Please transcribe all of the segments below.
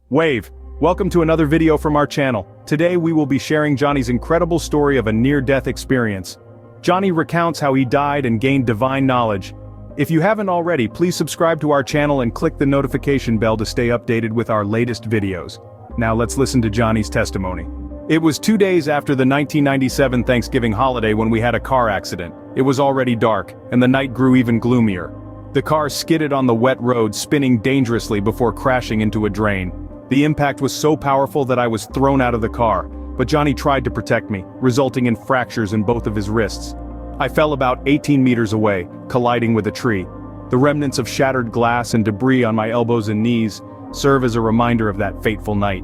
Wave, welcome to another video from our channel. Today we will be sharing Johnny's incredible story of a near-death experience. Johnny recounts how he died and gained divine knowledge. If you haven't already, please subscribe to our channel and click the notification bell to stay updated with our latest videos. Now let's listen to Johnny's testimony. It was 2 days after the 1997 Thanksgiving holiday when we had a car accident. It was already dark, and the night grew even gloomier. The car skidded on the wet road, spinning dangerously before crashing into a drain. The impact was so powerful that I was thrown out of the car, but Johnny tried to protect me, resulting in fractures in both of his wrists. I fell about 18 meters away, colliding with a tree. The remnants of shattered glass and debris on my elbows and knees serve as a reminder of that fateful night.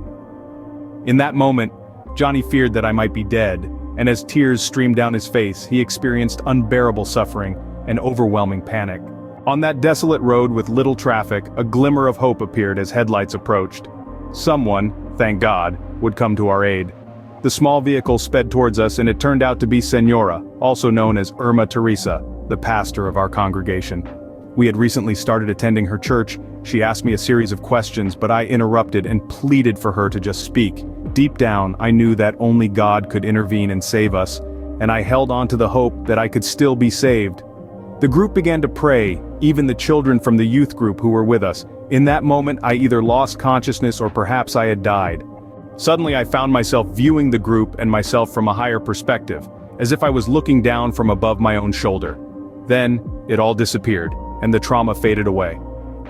In that moment, Johnny feared that I might be dead, and as tears streamed down his face, he experienced unbearable suffering and overwhelming panic. On that desolate road with little traffic, a glimmer of hope appeared as headlights approached. Someone, thank God, would come to our aid. The small vehicle sped towards us, and it turned out to be Senora, also known as Irma Teresa, the pastor of our congregation. We had recently started attending her church. She asked me a series of questions, but I interrupted and pleaded for her to just speak. Deep down, I knew that only God could intervene and save us, and I held on to the hope that I could still be saved. The group began to pray, even the children from the youth group who were with us. In that moment, I either lost consciousness or perhaps I had died. Suddenly I found myself viewing the group and myself from a higher perspective, as if I was looking down from above my own shoulder. Then, it all disappeared, and the trauma faded away.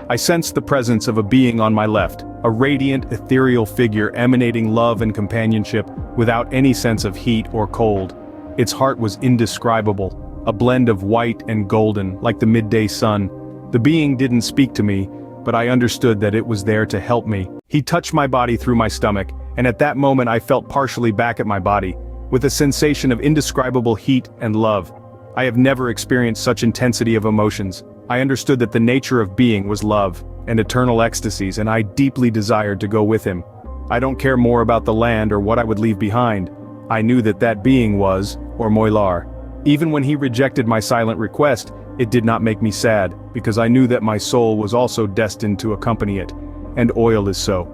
I sensed the presence of a being on my left, a radiant, ethereal figure emanating love and companionship without any sense of heat or cold. Its heart was indescribable, a blend of white and golden, like the midday sun. The being didn't speak to me, but I understood that it was there to help me. He touched my body through my stomach, and at that moment I felt partially back at my body, with a sensation of indescribable heat and love. I have never experienced such intensity of emotions. I understood that the nature of being was love and eternal ecstasies, and I deeply desired to go with him. I don't care more about the land or what I would leave behind. I knew that that being was, or Moilar. Even when he rejected my silent request, it did not make me sad, because I knew that my soul was also destined to accompany it, and oil is so.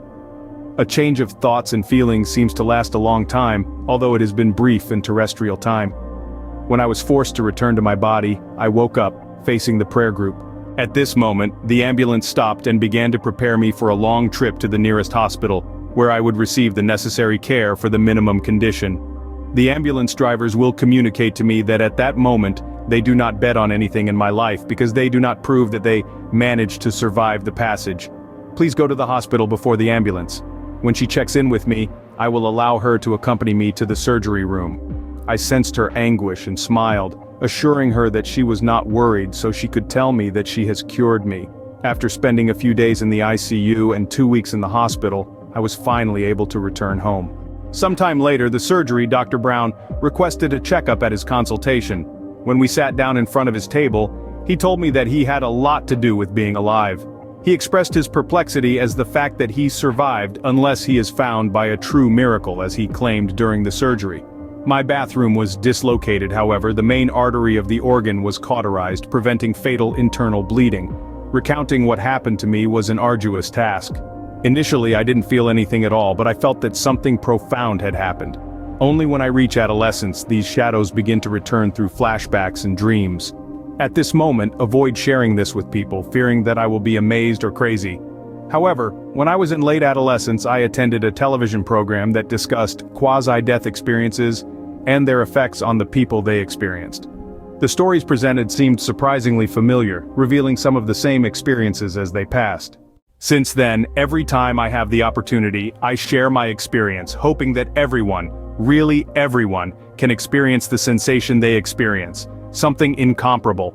A change of thoughts and feelings seems to last a long time, although it has been brief in terrestrial time. When I was forced to return to my body, I woke up, facing the prayer group. At this moment, the ambulance stopped and began to prepare me for a long trip to the nearest hospital, where I would receive the necessary care for the minimum condition. The ambulance drivers will communicate to me that at that moment, they do not bet on anything in my life because they do not prove that they managed to survive the passage. Please go to the hospital before the ambulance. When she checks in with me, I will allow her to accompany me to the surgery room. I sensed her anguish and smiled, assuring her that she was not worried so she could tell me that she has cured me. After spending a few days in the ICU and 2 weeks in the hospital, I was finally able to return home. Sometime later, the surgery, Dr. Brown requested a checkup at his consultation. When we sat down in front of his table, he told me that he had a lot to do with being alive. He expressed his perplexity as the fact that he survived unless he is found by a true miracle, as he claimed during the surgery. My bathroom was dislocated, however, the main artery of the organ was cauterized, preventing fatal internal bleeding. Recounting what happened to me was an arduous task. Initially, I didn't feel anything at all, but I felt that something profound had happened. Only when I reach adolescence, these shadows begin to return through flashbacks and dreams. At this moment, avoid sharing this with people, fearing that I will be amazed or crazy. However, when I was in late adolescence, I attended a television program that discussed quasi-death experiences and their effects on the people they experienced. The stories presented seemed surprisingly familiar, revealing some of the same experiences as they passed. Since then, every time I have the opportunity, I share my experience, hoping that everyone, really everyone, can experience the sensation they experience, something incomparable.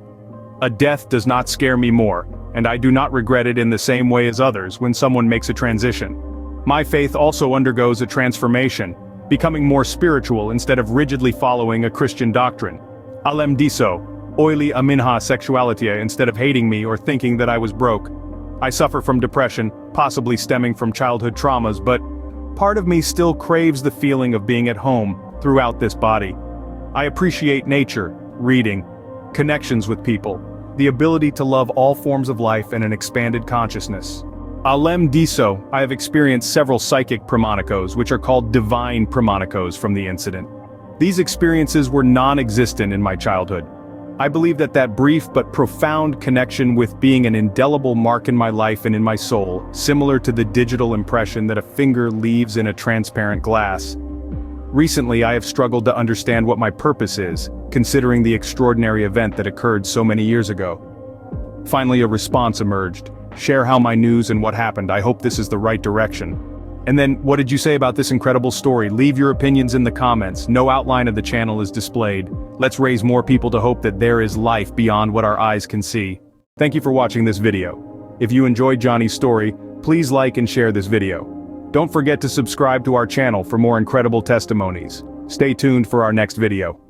A death does not scare me more, and I do not regret it in the same way as others when someone makes a transition. My faith also undergoes a transformation, becoming more spiritual instead of rigidly following a Christian doctrine. Alem diso, oily aminha sexuality instead of hating me or thinking that I was broke. I suffer from depression, possibly stemming from childhood traumas, but part of me still craves the feeling of being at home throughout this body. I appreciate nature, reading, connections with people, the ability to love all forms of life and an expanded consciousness. Alem diso, I have experienced several psychic premonitions, which are called divine premonitions from the incident. These experiences were non-existent in my childhood. I believe that brief but profound connection with being an indelible mark in my life and in my soul, similar to the digital impression that a finger leaves in a transparent glass. Recently, I have struggled to understand what my purpose is, considering the extraordinary event that occurred so many years ago. Finally, a response emerged. Share how my news and what happened. I hope this is the right direction. And then, what did you say about this incredible story? Leave your opinions in the comments. No outline of the channel is displayed. Let's raise more people to hope that there is life beyond what our eyes can see. Thank you for watching this video. If you enjoyed Johnny's story, please like and share this video. Don't forget to subscribe to our channel for more incredible testimonies. Stay tuned for our next video.